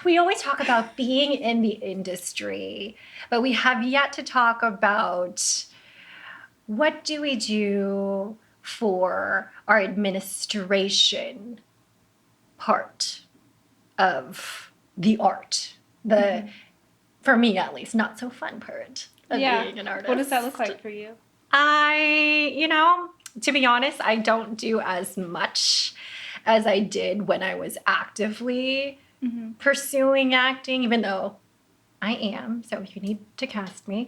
we always talk about being in the industry, but we have yet to talk about what do we do for our administration part of the art. For me at least, not so fun part of being an artist. What does that look like for you? To be honest, I don't do as much as I did when I was actively pursuing acting, even though I am. So if you need to cast me.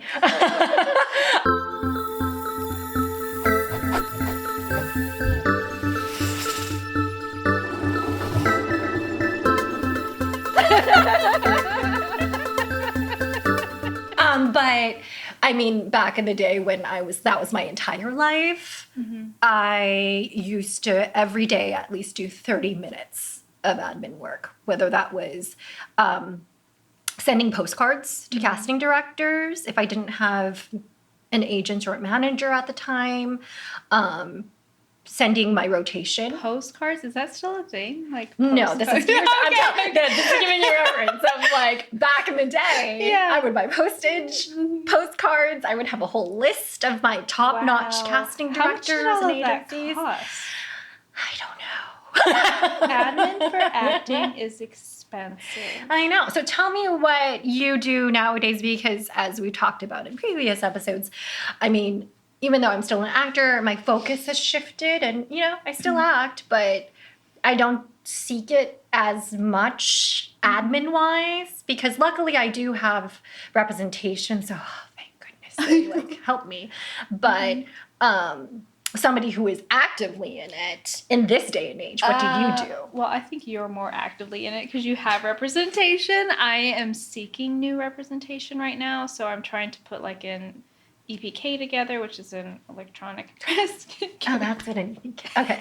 But I mean, back in the day when that was my entire life, I used to every day at least do 30 minutes of admin work, whether that was sending postcards to casting directors if I didn't have an agent or a manager at the time, sending my rotation. Postcards? Is that still a thing? No, this is years. This is giving you a reference of back in the day. Yeah. I would buy postage, postcards. I would have a whole list of my top-notch casting directors and agencies. That cost? I don't know. Admin for acting is expensive. I know. So tell me what you do nowadays, because as we talked about in previous episodes, I mean, even though I'm still an actor, my focus has shifted and, I still act, but I don't seek it as much admin-wise because luckily I do have representation. So, thank goodness, they help me. But somebody who is actively in it in this day and age, what do you do? Well, I think you're more actively in it because you have representation. I am seeking new representation right now. So I'm trying to put an EPK together, which is an electronic press. Oh, that's what an EPK. Okay.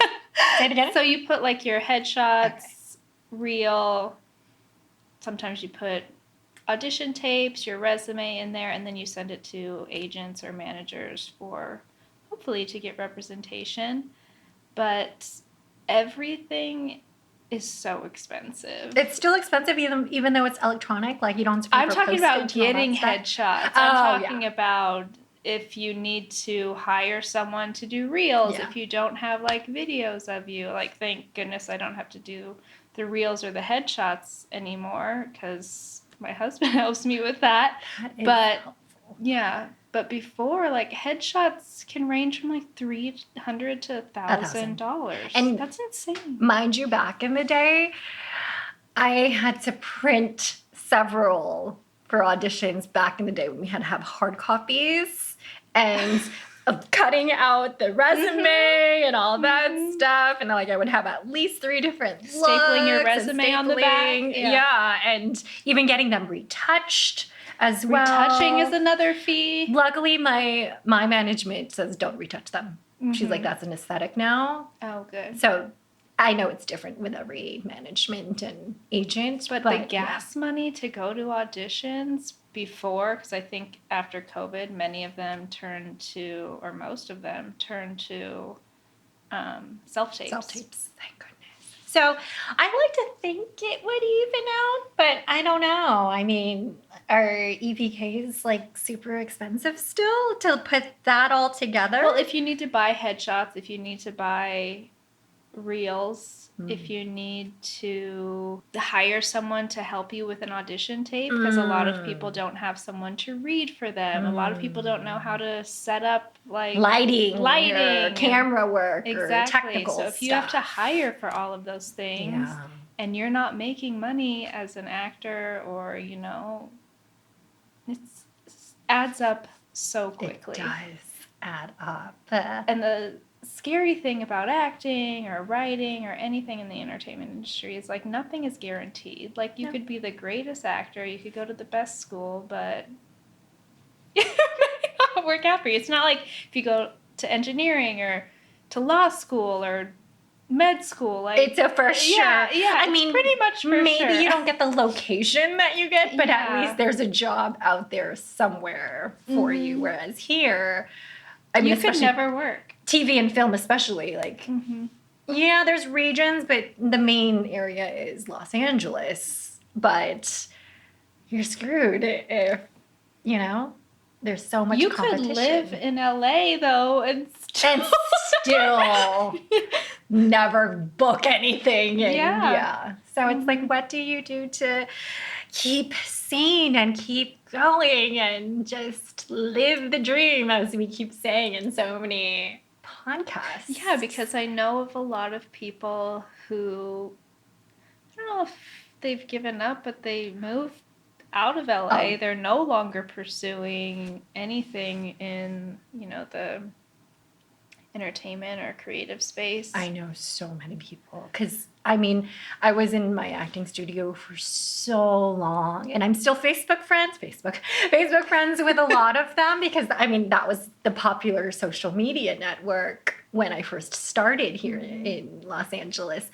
Say it again. So you put your headshots, reel. Sometimes you put audition tapes, your resume in there, and then you send it to agents or managers for hopefully to get representation. But everything is so expensive. It's still expensive even though it's electronic. You don't have to pay I'm for talking about postage and all getting that stuff. headshots. I'm talking about if you need to hire someone to do reels, if you don't have videos of you, thank goodness I don't have to do the reels or the headshots anymore because my husband helps me with that. But helpful. Yeah, but before headshots can range from $300 to $1,000, and that's insane. Mind you, back in the day, I had to print several for auditions back in the day when we had to have hard copies. And cutting out the resume and all that stuff. And I would have at least 3 different looks. Stapling your resume on the back. Yeah. And even getting them retouched as well. Retouching is another fee. Luckily, my management says don't retouch them. She's like, that's an aesthetic now. Oh, good. So I know it's different with every management and agent. But the gas money to go to auditions before, because I think after COVID, many of them turned to, or most of them turned to self-tapes. Self-tapes, thank goodness. So I like to think it would even out, but I don't know. I mean, are EPKs super expensive still to put that all together? Well, if you need to buy headshots, if you need to buy reels, if you need to hire someone to help you with an audition tape, because a lot of people don't have someone to read for them. A lot of people don't know how to set up lighting or camera work or technical stuff. So if you have to hire for all of those things and you're not making money as an actor or, it adds up so quickly. It does add up. And the scary thing about acting or writing or anything in the entertainment industry is nothing is guaranteed. You could be the greatest actor, you could go to the best school, but it may not work out for you. It's not like if you go to engineering or to law school or med school. It's a for sure. Yeah, I mean, pretty much for maybe sure. You don't get the location that you get, but at least there's a job out there somewhere for you. Whereas here, you could never work. TV and film especially, there's regions, but the main area is Los Angeles. but you're screwed if, you know, there's so much You competition. could live in LA though and still never book anything. And Yeah. So it's like, what do you do to keep sane and keep going and just live the dream, as we keep saying in so many podcasts? Yeah, because I know of a lot of people who, I don't know if they've given up, but they moved out of LA. Oh. They're no longer pursuing anything in, you know, the entertainment or creative space. I know so many people because, I mean, I was in my acting studio for so long, and I'm still Facebook friends with a lot of them because, I mean, that was the popular social media network when I first started here in Los Angeles.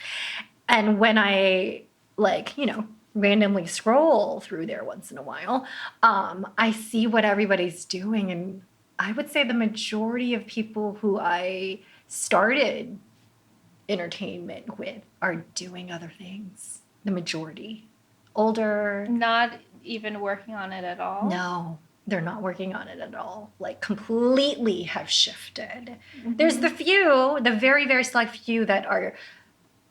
And when I, like, you know, randomly scroll through there once in a while, I see what everybody's doing, and I would say the majority of people who I started entertainment with are doing other things. The majority. Older. Not even working on it at all? No, they're not working on it at all. Like, completely have shifted. There's the few, the very, very select few that are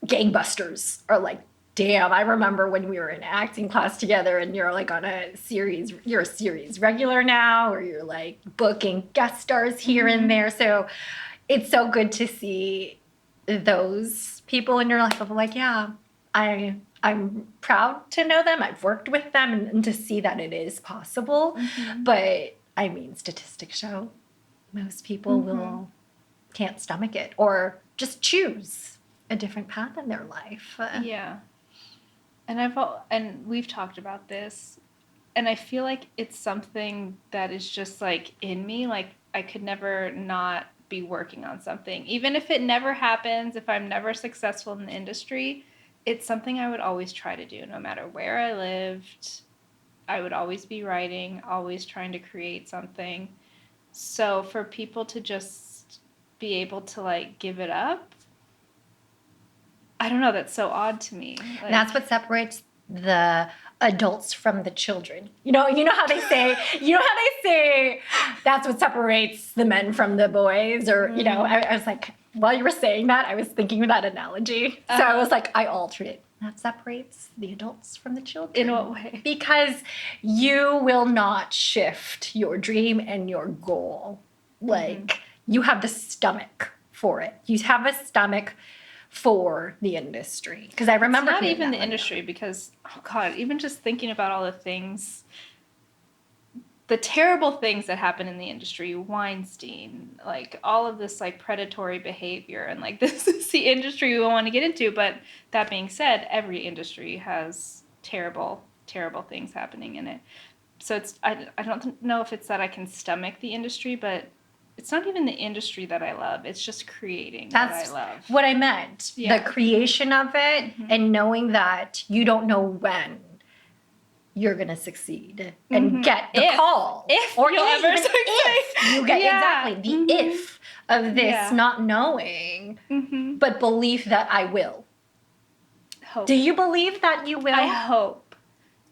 gangbusters, are like, damn, I remember when we were in acting class together and you're like on a series, you're a series regular now, or you're like booking guest stars here and there. So it's so good to see those people in your life of like, yeah, I'm proud to know them. I've worked with them and to see that it is possible. But I mean, statistics show most people can't stomach it or just choose a different path in their life. Yeah. And we've talked about this, and I feel like it's something that is just like in me. Like, I could never not be working on something. Even if it never happens, if I'm never successful in the industry, it's something I would always try to do no matter where I lived. I would always be writing, always trying to create something. So for people to just be able to like give it up, I don't know, that's so odd to me. Like, that's what separates the adults from the children. You know how they say, that's what separates the men from the boys, or, you know, I was like, while you were saying that, I was thinking of that analogy. So I was like, I altered it. That separates the adults from the children. In what way? Because you will not shift your dream and your goal. Like, you have the stomach for it. You have a stomach for the industry. Because I remember it's not even the industry, because, oh God, even just thinking about all the things, the terrible things that happen in the industry, Weinstein, like all of this like predatory behavior, and like this is the industry we want to get into. But that being said, every industry has terrible, terrible things happening in it. So it's I don't know if it's that I can stomach the industry, but it's not even the industry that I love. It's just creating That's what I love. what I meant. Yeah. The creation of it and knowing that you don't know when you're going to succeed and get the call. If or you'll ever even succeed. if you get exactly the if of this not knowing, but belief that I will. Hope. Do you believe that you will? I hope.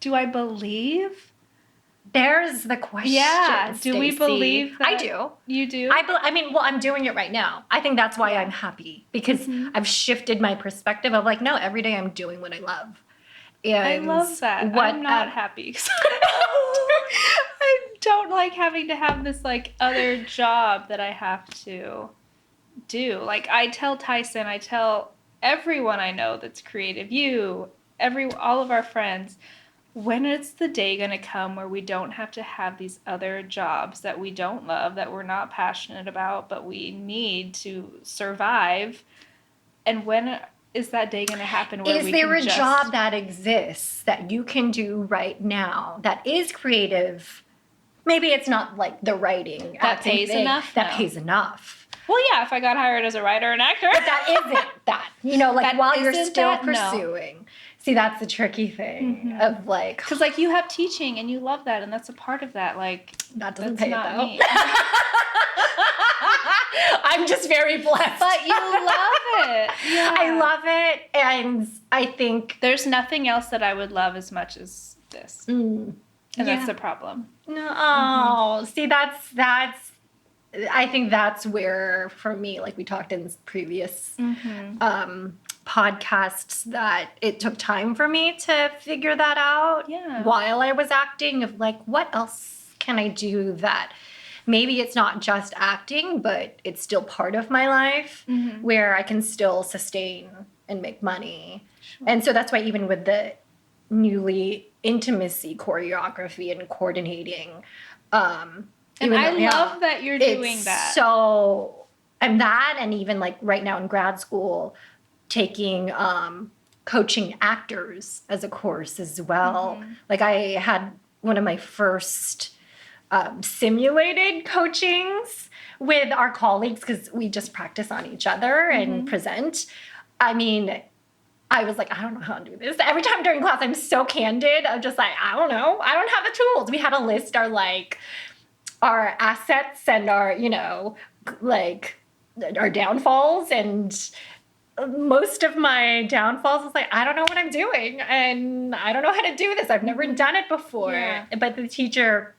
Do I believe? There's the question. Yeah. Do we Stacie. believe that? I do. You do? I mean, well, I'm doing it right now. I think that's why I'm happy, because I've shifted my perspective of like, no, every day I'm doing what I love. And I love that. I'm not happy. I don't like having to have this like other job that I have to do. Like, I tell Tyson, I tell everyone I know that's creative, all of our friends, when is the day going to come where we don't have to have these other jobs that we don't love, that we're not passionate about, but we need to survive? And when is that day going to happen where is there a job that exists that you can do right now that is creative? Maybe it's not like the writing that pays enough. That pays enough. Well, yeah, if I got hired as a writer and actor. But that isn't that. You know, like that while you're still that? pursuing. No. See, that's the tricky thing of like, because like you have teaching and you love that, and that's a part of that. Like, that doesn't pay not it though. Me. I'm just very blessed. But you love it. Yeah. I love it. And I think there's nothing else that I would love as much as this. And that's the problem. No. See, that's I think that's where, for me, like we talked in previous podcasts, that it took time for me to figure that out while I was acting, of like, what else can I do that maybe it's not just acting, but it's still part of my life where I can still sustain and make money. Sure. And so that's why even with the newly intimacy choreography and coordinating, and I love that you're doing that. So I'm that, and even like right now in grad school, taking coaching actors as a course as well. Like I had one of my first simulated coachings with our colleagues, because we just practice on each other and present. I mean, I was like, I don't know how to do this. Every time during class, I'm so candid. I'm just like, I don't know. I don't have the tools. We had to list our assets and our, our downfalls. And most of my downfalls was like, I don't know what I'm doing. And I don't know how to do this. I've never done it before. Yeah. But the teacher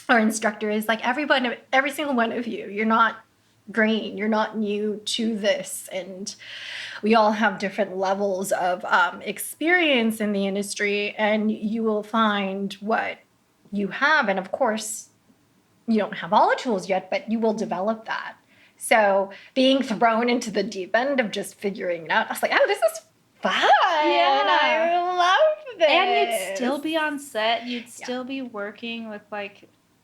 or instructor is like, every single one of you, you're not green. You're not new to this. And we all have different levels of experience in the industry, and you will find what you have. And of course, you don't have all the tools yet, but you will develop that. So being thrown into the deep end of just figuring it out, I was like, oh, this is fun. Yeah. I love this. And you'd still be on set. You'd still be working with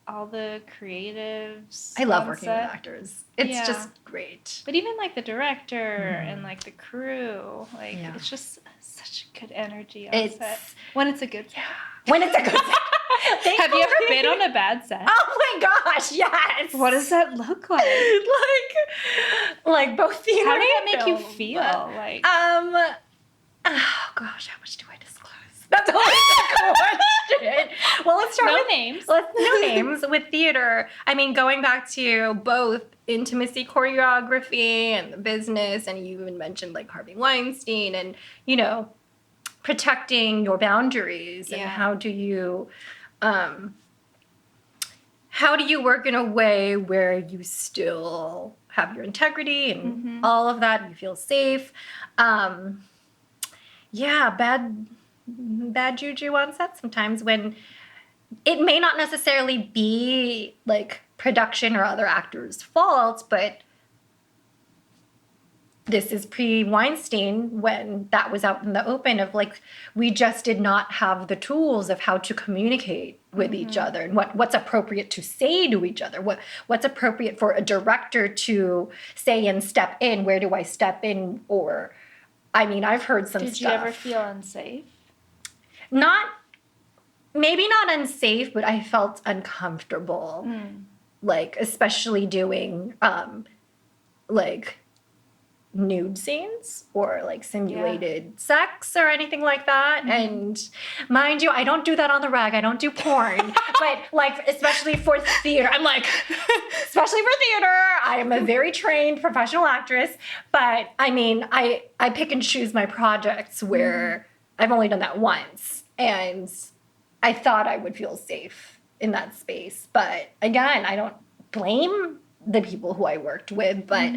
all the creatives. I love working with actors. It's just great. But even the director and the crew, it's just such a good energy on set. When it's a good set. When it's a good set. Have you ever been on a bad set? Oh my gosh, yes. What does that look like? Like both theater. How did that make you feel? Oh gosh, how much do I disclose? That's always the question. Well, let's start with names. No names with theater. I mean, going back to both intimacy choreography and the business, and you even mentioned Harvey Weinstein, and protecting your boundaries, and how do you work in a way where you still have your integrity and all of that, and you feel safe. Bad juju on set sometimes, when it may not necessarily be production or other actors' fault, but this is pre-Weinstein, when that was out in the open of we just did not have the tools of how to communicate with each other, and what's appropriate to say to each other, what's appropriate for a director to say and step in. Where do I step in? Or, I mean, I've heard some stuff. Did you ever feel unsafe? Maybe not unsafe, but I felt uncomfortable. Especially doing nude scenes or simulated sex or anything like that. And mind you, I don't do that on the rag. I don't do porn. But especially for theater, especially for theater, I am a very trained professional actress. But I mean, I pick and choose my projects where I've only done that once. And I thought I would feel safe in that space. But again, I don't blame the people who I worked with, but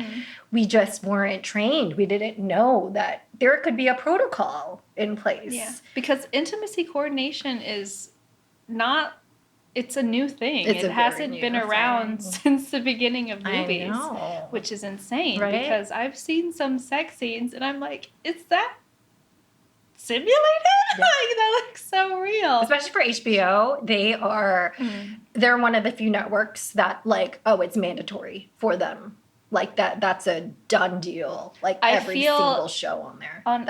we just weren't trained. We didn't know that there could be a protocol in place. Yeah, because intimacy coordination is not, it's a new thing. It hasn't been around since the beginning of movies, which is insane, right? Because I've seen some sex scenes and I'm like, is that simulated? Yeah. That looks so real. Especially for HBO, they're one of the few networks that it's mandatory for them. That's a done deal. Every single show on there. On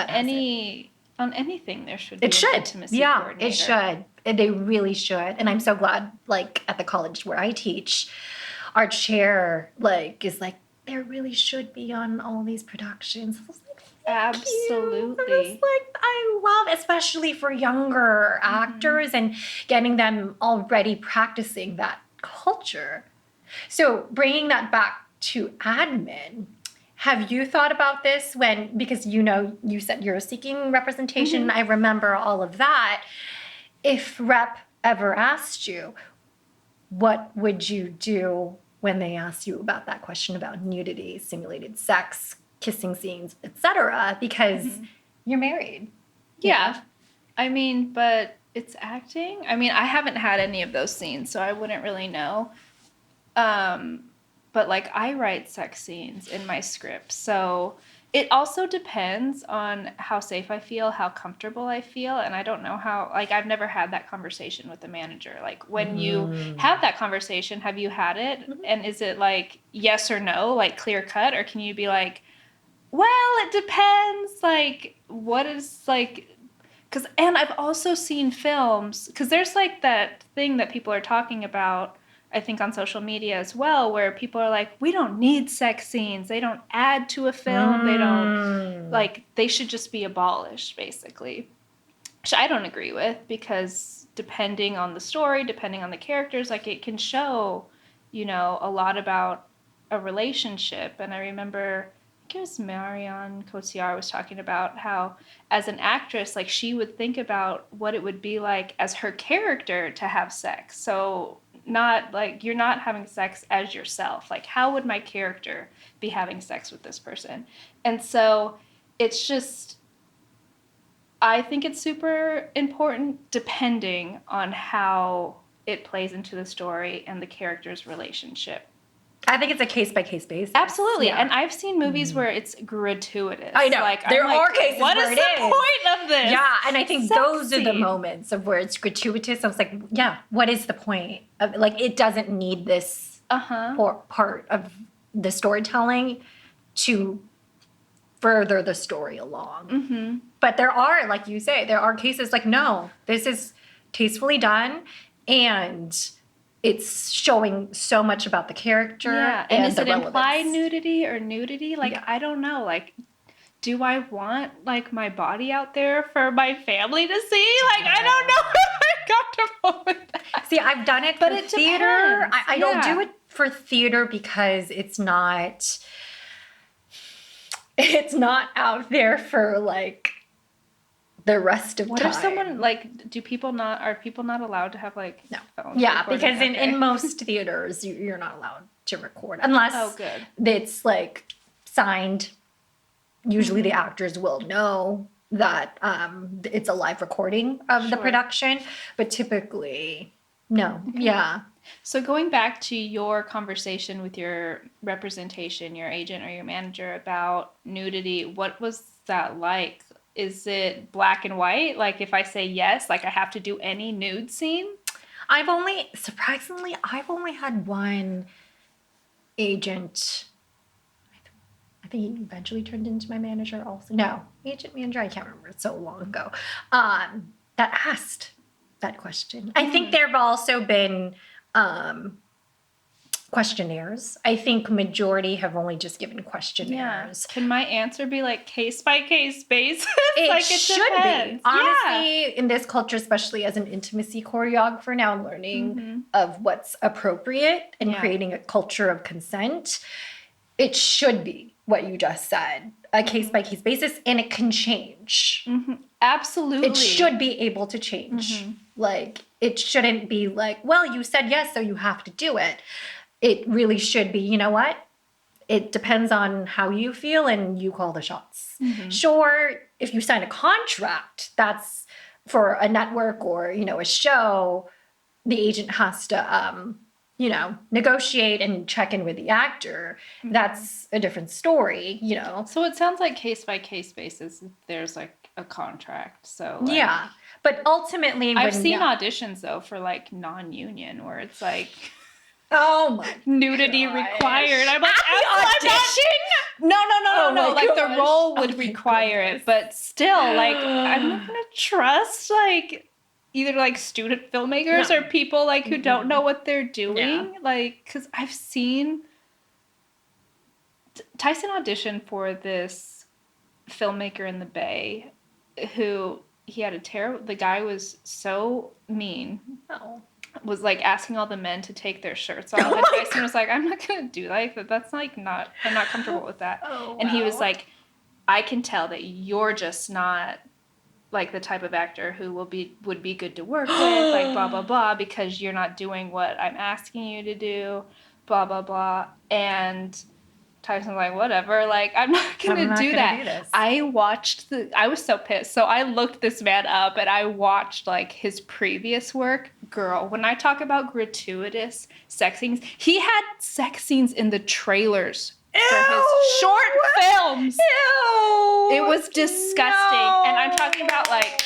anything there should be an intimacy coordinator. It should. They really should. And I'm so glad at the college where I teach, our chair is there really should be on all these productions. I was like, absolutely. I love, especially for younger actors and getting them already practicing that culture. So bringing that back to admin, have you thought about this because you said you're seeking representation. I remember all of that. If rep ever asked you, what would you do when they asked you about that question about nudity, simulated sex, kissing scenes, etc.? Because you're married. Yeah. I mean, but it's acting. I mean, I haven't had any of those scenes, so I wouldn't really know. But like I write sex scenes in my script, so it also depends on how safe I feel, how comfortable I feel, and I don't know how, like, I've never had that conversation with the manager. Like, when you have that conversation, have you had it? And is it like yes or no, like clear cut, or can you be like, well, it depends, like, what is, like, and I've also seen films, because there's like that thing that people are talking about, I think on social media as well, where people are like, we don't need sex scenes. They don't add to a film. They don't, like, they should just be abolished, basically. Which I don't agree with, because depending on the story, depending on the characters, like, it can show, a lot about a relationship. And I remember, I think it was Marion Cotillard was talking about how, as an actress, like, she would think about what it would be like as her character to have sex. So not like you're not having sex as yourself. Like, how would my character be having sex with this person? And so it's just, I think it's super important depending on how it plays into the story and the character's relationship. I think it's a case-by-case basis. Absolutely. Yeah. And I've seen movies where it's gratuitous. I know. Like, there are cases what where is the point of this? Yeah, and I think those are the moments of where it's gratuitous. I was like, yeah, what is the point? Like, it doesn't need this part of the storytelling to further the story along. But there are, like you say, there are cases like, no, this is tastefully done, and it's showing so much about the character. Yeah, and is it implied nudity or nudity? Like, I don't know. Like, do I want, like, my body out there for my family to see? Like, I don't know if I'm comfortable with that. See, I've done it for theater. I don't do it for theater because it's not out there for, like, the rest of time. What if someone, like, are people not allowed to have, like, no. phones? Yeah, because in most theaters, you're not allowed to record unless it's, like, signed. Usually the actors will know that it's a live recording of the production, but typically, no. Yeah. So going back to your conversation with your representation, your agent or your manager about nudity, what was that like? Is it black and white? Like, if I say yes, like, I have to do any nude scene? Surprisingly, I've only had one agent. I think he eventually turned into my manager also. No, agent, manager, I can't remember. It's so long ago. That asked that question. I think there have also been questionnaires. I think majority have only just given questionnaires. Yeah. Can my answer be like case by case basis? It should be. Honestly, in this culture, especially as an intimacy choreographer, now I'm learning of what's appropriate and creating a culture of consent. It should be what you just said, a case by case basis, and it can change. Absolutely. It should be able to change. Like, it shouldn't be like, well, you said yes, so you have to do it. It really should be, you know what? It depends on how you feel and you call the shots. Sure, if you sign a contract, that's for a network or, a show, the agent has to, negotiate and check in with the actor. That's a different story, So it sounds like case by case basis, there's like a contract. So like, yeah, but ultimately, I've seen auditions though for like non-union where it's like, oh my nudity required. I'm like, audition? No. Like, the role would require it, but still, like, I'm not gonna trust like either like student filmmakers or people like who don't know what they're doing. Like, because I've seen Tyson audition for this filmmaker in the Bay who he had the guy was so mean. was like asking all the men to take their shirts off. And Tyson was like, I'm not going to do that. That's like I'm not comfortable with that. Oh, and he was wow. like, I can tell that you're just not like the type of actor who would be good to work with, like blah, blah, blah, because you're not doing what I'm asking you to do, blah, blah, blah. And Tyson's like, whatever, like, I'm not going to do that. I was so pissed. So I looked this man up and I watched like his previous work. Girl, when I talk about gratuitous sex scenes, he had sex scenes in the trailers for his short films. Ew, it was disgusting. No. And I'm talking about like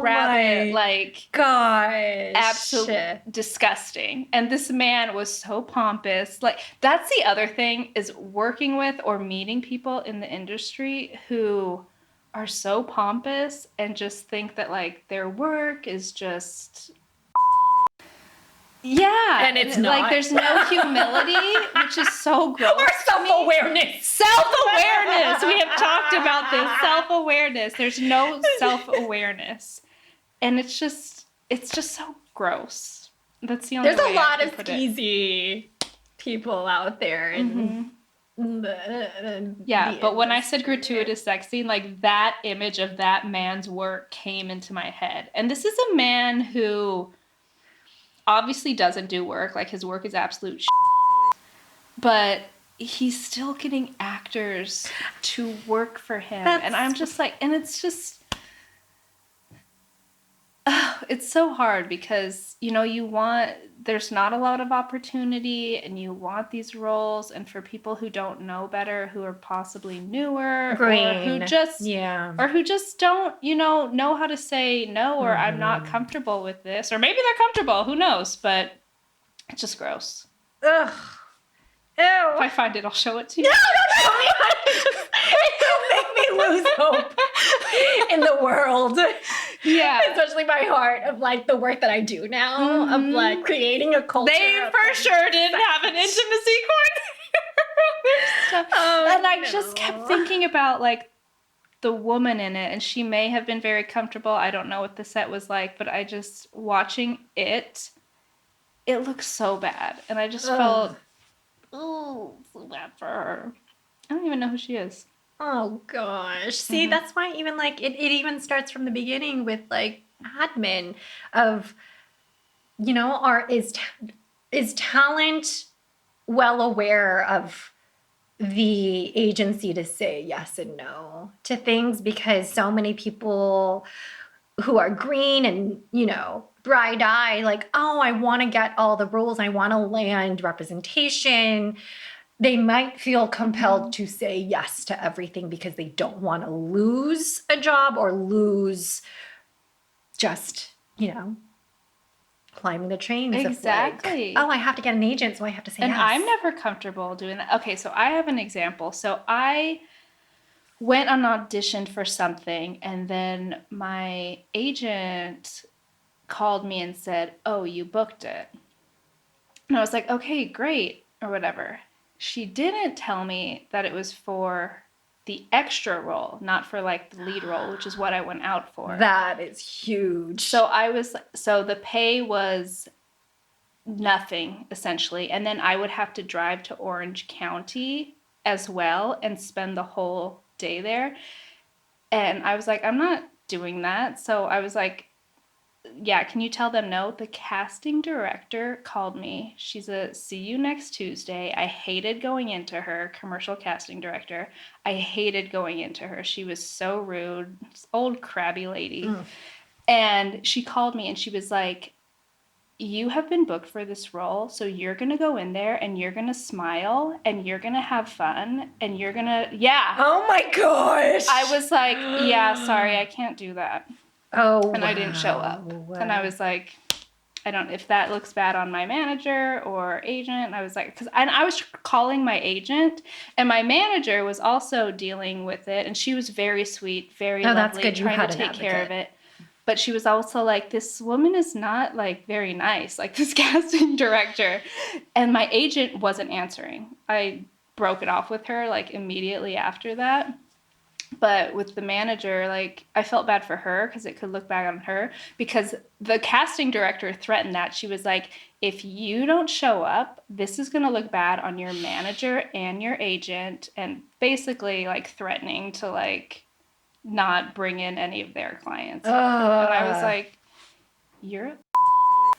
rabbit, like gosh, absolutely disgusting. And this man was so pompous. Like, that's the other thing, is working with or meeting people in the industry who are so pompous and just think that like their work is just and it's not. Like, there's no humility, which is so gross. Or self-awareness. Self-awareness. We have talked about this. Self-awareness. There's no self-awareness. And it's just so gross. That's the only way. There's a lot of skeezy people out there. And but when I said gratuitous sex scene, like, that image of that man's work came into my head. And this is a man who obviously doesn't do work. Like, his work is absolute shit. But he's still getting actors to work for him. And I'm just like, and it's just, it's so hard because, you know, there's not a lot of opportunity and you want these roles. And for people who don't know better, who are possibly newer, or who just don't, you know how to say no, or I'm not comfortable with this, or maybe they're comfortable, who knows, but it's just gross. Ugh. Ew. If I find it, I'll show it to you. No. It'll make me lose hope in the world. Yeah. Especially my heart of like the work that I do now, of like creating a culture. They for sure didn't have an intimacy coordinator. And I just kept thinking about like the woman in it, and she may have been very comfortable. I don't know what the set was like, but I just, watching it looks so bad. And I just felt, so bad for her. I don't even know who she is. Oh gosh. See, that's why even like it even starts from the beginning with like admin of, you know, is talent well aware of the agency to say yes and no to things, because so many people who are green and, you know, bright-eyed, like, oh, I want to get all the roles, I want to land representation. They might feel compelled to say yes to everything because they don't want to lose a job or lose just, you know, climbing the trains. Exactly. Of like, oh, I have to get an agent, so I have to say yes. And I'm never comfortable doing that. Okay, so I have an example. So I went and auditioned for something, and then my agent called me and said, oh, you booked it. And I was like, okay, great, or whatever. She didn't tell me that it was for the extra role, not for like the lead role, which is what I went out for. That is huge. So the pay was nothing, essentially. And then I would have to drive to Orange County as well and spend the whole day there. And I was like, I'm not doing that. So I was like, yeah, can you tell them no? The casting director called me. She's a see you next Tuesday. I hated going into her, commercial casting director. I hated going into her. She was so rude, old crabby lady. And she called me and she was like, you have been booked for this role, so you're going to go in there and you're going to smile and you're going to have fun and you're going to, Oh my gosh. I was like, yeah, sorry, I can't do that. Oh, and I didn't show up. And I was like, I don't, if that looks bad on my manager or agent. And I was like, and I was calling my agent, and my manager was also dealing with it. And she was very sweet, very lovely, that's good. trying to take care of it. But she was also like, this woman is not like very nice, like this casting director. And my agent wasn't answering. I broke it off with her like immediately after that. But with the manager, like, I felt bad for her because it could look bad on her, because the casting director threatened that. She was like, if you don't show up, this is going to look bad on your manager and your agent, and basically, like, threatening to, like, not bring in any of their clients. And I was like, you're a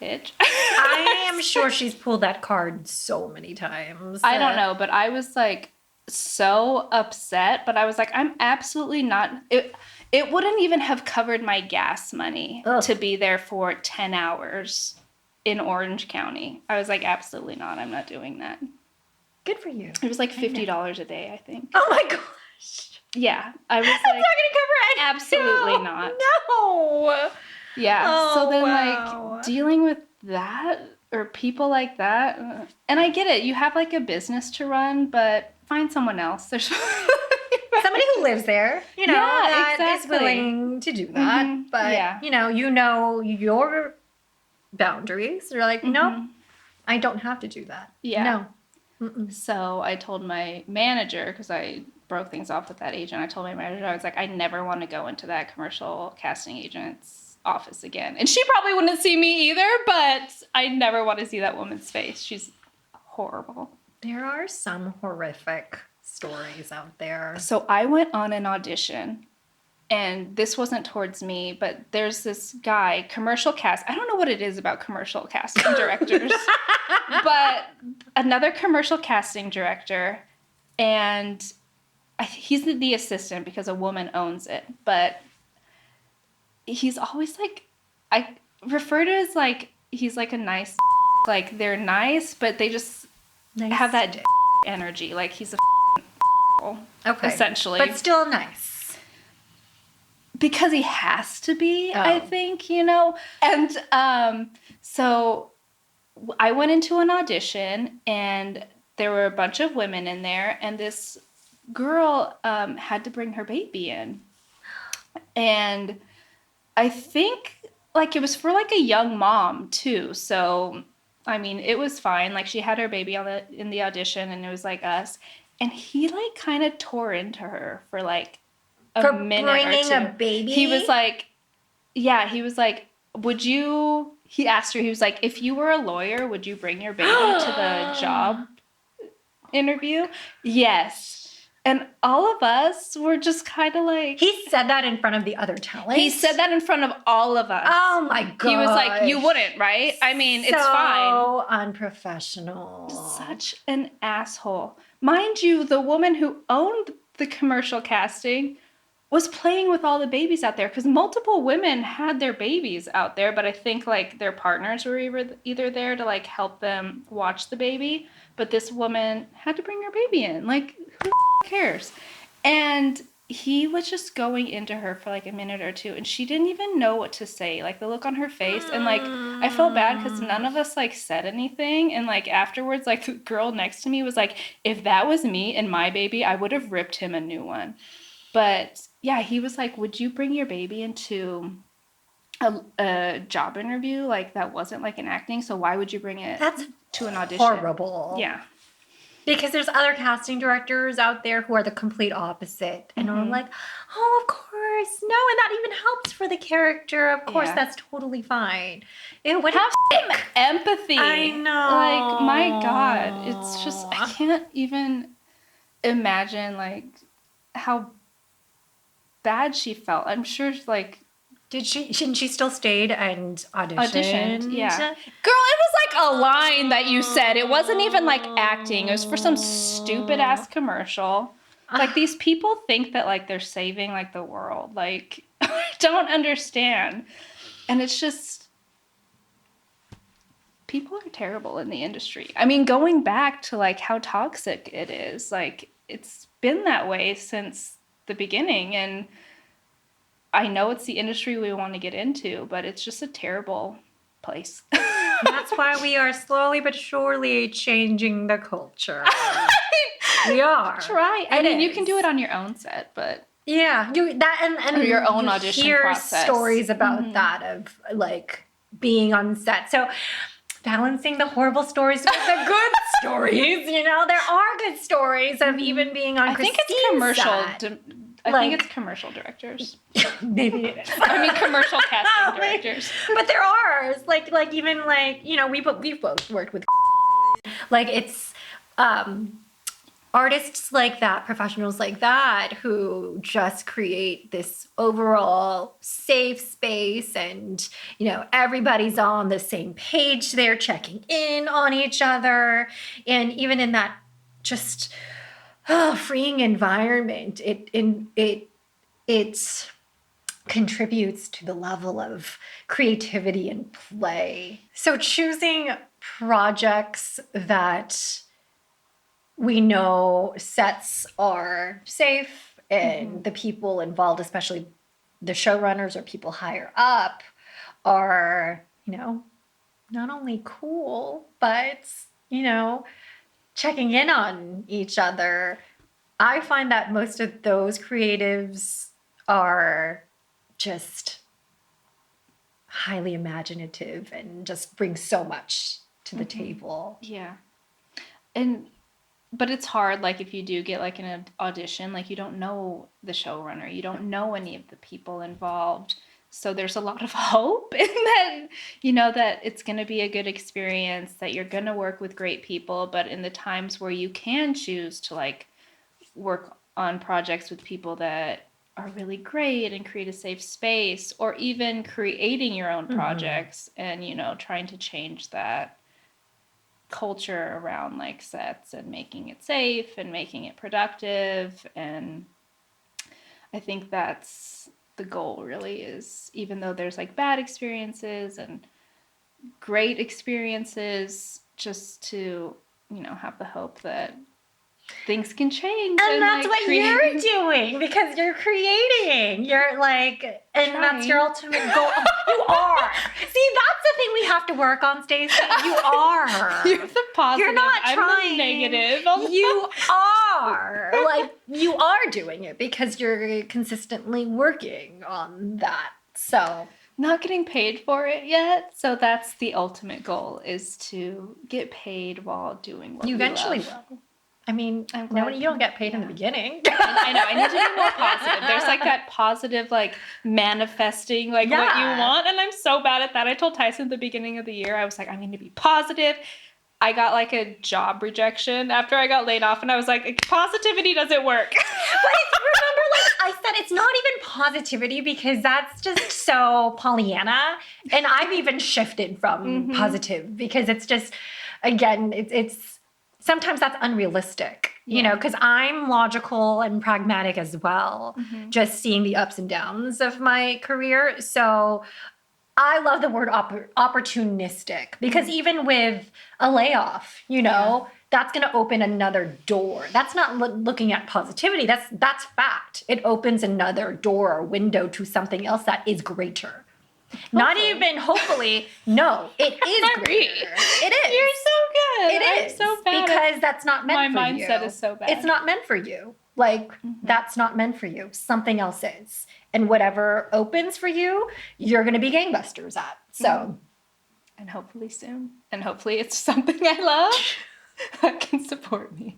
bitch. I am sure she's pulled that card so many times. I don't know, but I was like so upset, but I was like, I'm absolutely not. It wouldn't even have covered my gas money to be there for 10 hours in Orange County. I was like, absolutely not. I'm not doing that. Good for you. It was like $50 a day, I think. Oh my gosh. Yeah. I was That's like, not going to cover it. absolutely not. No. Yeah. Oh, so then, wow. like, dealing with that or people like that, and I get it. You have like a business to run, but find someone else. There's somebody who lives there, you know, Yeah, that is exactly. willing to do that. Mhm. But, Yeah. you know your boundaries. You're like, no, I don't have to do that. Yeah. No. Mm-mm. So I told my manager, because I broke things off with that agent, I told my manager, I was like, I never want to go into that commercial casting agent's office again. And she probably wouldn't see me either, but I never want to see that woman's face. She's horrible. There are some horrific stories out there. So I went on an audition, and this wasn't towards me, but there's this guy, commercial cast. I don't know what it is about commercial casting directors, but another commercial casting director, and he's the assistant because a woman owns it, but he's always like, I refer to as like, he's like a nice, like they're nice, but they just have that energy. Like he's a okay, essentially. but still nice. Because he has to be, I think, you know? And so I went into an audition, and there were a bunch of women in there, and this girl had to bring her baby in. And I think, like, it was for, like, a young mom, too. So, I mean, it was fine. Like, she had her baby in the audition, and it was, like, us. And he, like, kind of tore into her for, like, a minute or two. Bringing a baby? He was like, yeah, he was like, would you, he asked her, he was like, if you were a lawyer, would you bring your baby to the job interview? Yes. And all of us were just kind of like... He said that in front of the other talent? He said that in front of all of us. Oh my god. He was like, you wouldn't, right? I mean, it's fine. So unprofessional. Such an asshole. Mind you, the woman who owned the commercial casting was playing with all the babies out there, because multiple women had their babies out there, but I think like their partners were either there to like help them watch the baby, but this woman had to bring her baby in. Like, who cares? And he was just going into her for like a minute or two, and she didn't even know what to say. Like the look on her face, and like I felt bad because none of us like said anything. And like afterwards, like the girl next to me was like, if that was me and my baby, I would have ripped him a new one. But yeah, he was like, would you bring your baby into a job interview? Like that wasn't like an acting, so why would you bring it to an audition? Horrible. Yeah. Because there's other casting directors out there who are the complete opposite. And are like, oh, of course. No, and that even helps for the character. Of course, that's totally fine. It would have some empathy. I know. Like, my God. It's just, I can't even imagine, like, how bad she felt. I'm sure, like... Shouldn't she still stayed and auditioned? Yeah. Girl, it was like a line that you said. It wasn't even like acting. It was for some stupid ass commercial. Like these people think that like they're saving like the world. Like, I don't understand. And it's just, people are terrible in the industry. I mean, going back to like how toxic it is, like it's been that way since the beginning. And I know it's the industry we want to get into, but it's just a terrible place. That's why we are slowly but surely changing the culture. We are. Try. I mean, you can do it on your own set, but yeah, and or your own audition hear process. Stories about that of like being on set. So balancing the horrible stories with the good stories. You know, there are good stories of even being on. I think it's commercial I think it's commercial directors. Maybe it is. I mean, commercial casting directors. But there are like even like, you know, we've both worked with like it's artists like that, professionals like that, who just create this overall safe space, and you know, everybody's on the same page. They're checking in on each other, and even in that just freeing environment, it contributes to the level of creativity and play. So choosing projects that we know sets are safe, and the people involved, especially the showrunners or people higher up, are, you know, not only cool, but, you know, checking in on each other. I find that most of those creatives are just highly imaginative and just bring so much to the table. Yeah. But it's hard, like, if you do get, like, an audition, like, you don't know the showrunner. You don't know any of the people involved. So there's a lot of hope in that, you know, that it's going to be a good experience, that you're going to work with great people. But in the times where you can choose to, like, work on projects with people that are really great and create a safe space, or even creating your own projects and, you know, trying to change that culture around like sets and making it safe and making it productive. And I think that's the goal, really, is even though there's like bad experiences and great experiences, just to, you know, have the hope that things can change. And that's like, what you're doing, because you're creating. You're like, and that's your ultimate goal. You are. See, that's the thing we have to work on, Stacie. You are. You're the positive. You're not I'm trying. the negative. You are. Like, you are doing it because you're consistently working on that. So, not getting paid for it yet. So that's the ultimate goal, is to get paid while doing what you we eventually love. will. I mean, no, you don't get paid in the beginning. I know. I need to be more positive. There's like that positive, like manifesting, like what you want. And I'm so bad at that. I told Tyson at the beginning of the year, I was like, I'm going to be positive. I got like a job rejection after I got laid off. And I was like, positivity doesn't work. But remember, like I said, it's not even positivity, because that's just so Pollyanna. And I've even shifted from positive, because it's just, again, it's sometimes that's unrealistic, you know, because I'm logical and pragmatic as well, just seeing the ups and downs of my career. So I love the word opportunistic, because even with a layoff, you know, that's going to open another door. That's not looking at positivity. That's fact. It opens another door or window to something else that is greater. Hopefully. Not even hopefully. No, it is greater. It is. You're so good. It is. I'm so bad. Because that's not meant for you. My mindset is so bad. It's not meant for you. Like, that's not meant for you. Something else is. And whatever opens for you, you're going to be gangbusters at. So. And hopefully soon. And hopefully it's something I love that can support me.